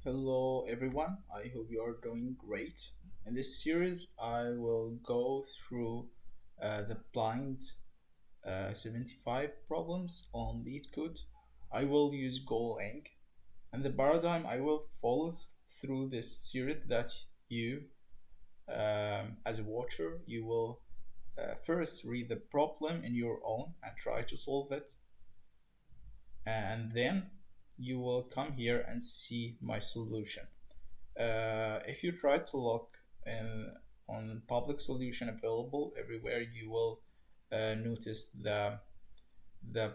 Hello everyone, I hope you are doing great. In this series, I will go through the blind 75 problems on LeetCode. I will use Golang, and the paradigm I will follow through this series that you, as a watcher, you will first read the problem in your own and try to solve it, and then you will come here and see my solution. If you try to look in, on public solution available everywhere, you will notice the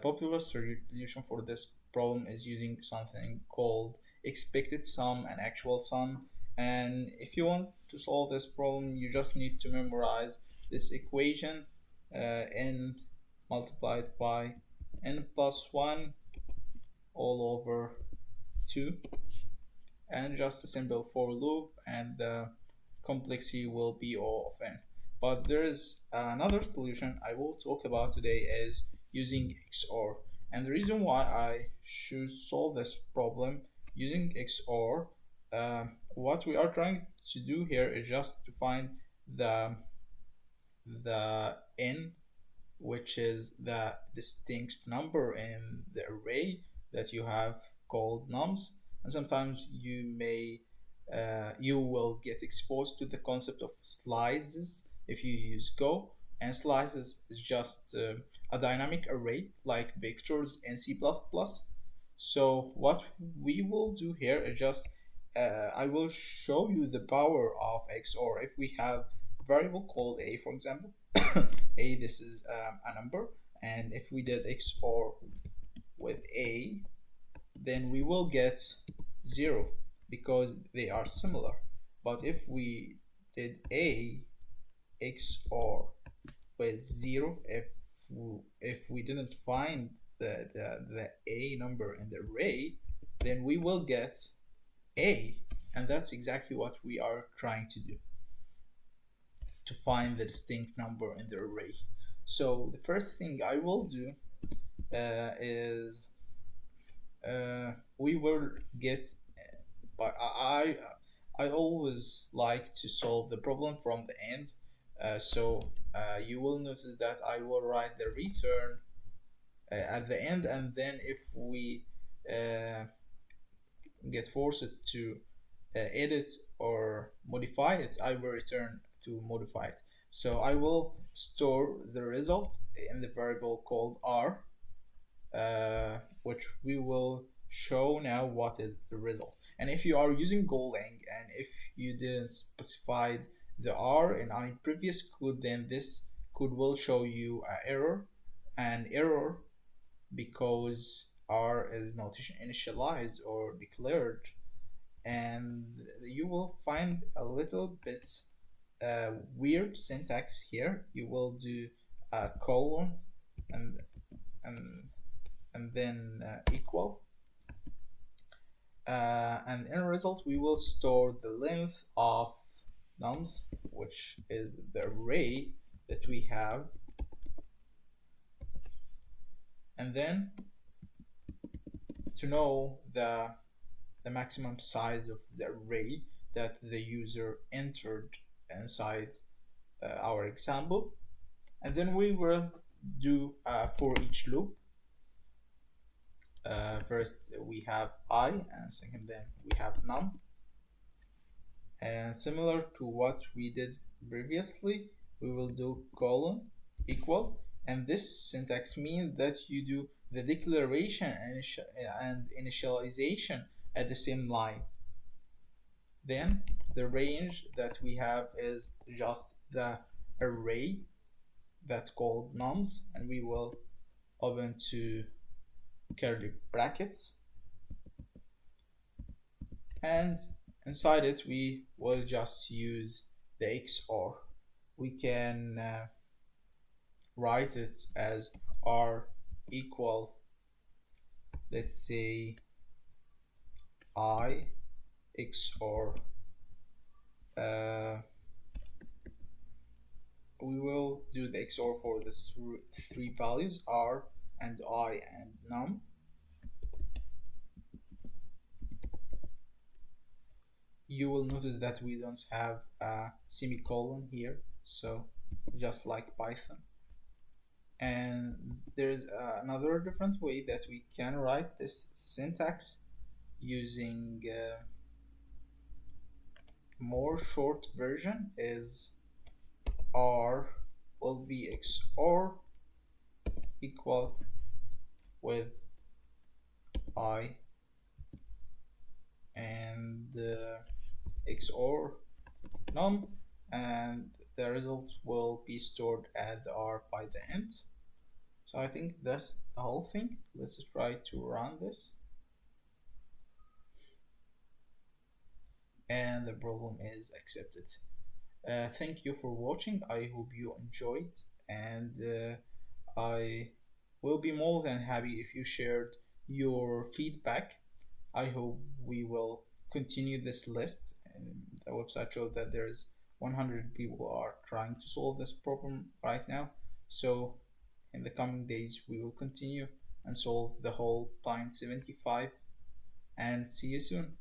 popular solution for this problem is using something called expected sum and actual sum. And if you want to solve this problem, you just need to memorize this equation, n multiplied by n plus 1 all over 2, and just a simple for loop, and the complexity will be O of n. But there is another solution I will talk about today is using XOR. And the reason why I should solve this problem using XOR, what we are trying to do here is just to find the n, which is the distinct number in the array that you have called nums. And sometimes you will get exposed to the concept of slices if you use Go. And slices is just a dynamic array like vectors in C++. So what we will do here is just I will show you the power of XOR. If we have a variable called a, for example, a, this is a number, and if we did XOR with a, then we will get 0 because they are similar. But if we did a XOR with 0, if we didn't find the a number in the array, then we will get a, and that's exactly what we are trying to do, to find the distinct number in the array. So the first thing I will do is we will get, but I always like to solve the problem from the end. So you will notice that I will write the return at the end, and then if we get forced to edit or modify it, I will return to modify it. So I will store the result in the variable called r, which we will show now what is the result. And if you are using Golang and if you didn't specify the r in any previous code, then this code will show you an error because r is not initialized or declared, and you will find a little bit weird syntax here. You will do a colon and and and then equal, and in result we will store the length of nums, which is the array that we have, and then to know the maximum size of the array that the user entered inside our example. And then we will do for each loop. First we have I, and second then we have num, and similar to what we did previously, we will do colon equal, and this syntax means that you do the declaration and initialization at the same line. Then the range that we have is just the array that's called nums, and we will open to curly brackets, and inside it we will just use the XOR. We can write it as r equal, let's say, I XOR we will do the XOR for the three values r and I and num. you will notice that we don't have a semicolon here, so just like Python. And there's another different way that we can write this syntax using more short version is r will be XOR equal with I, and XOR none, and the result will be stored at the R by the end. So I think that's the whole thing. Let's try to run this. And the problem is accepted. Thank you for watching. I hope you enjoyed, and I will be more than happy if you shared your feedback. I hope we will continue this list. And the website showed that there's 100 people are trying to solve this problem right now. So in the coming days, we will continue and solve the whole Pint 75. And see you soon.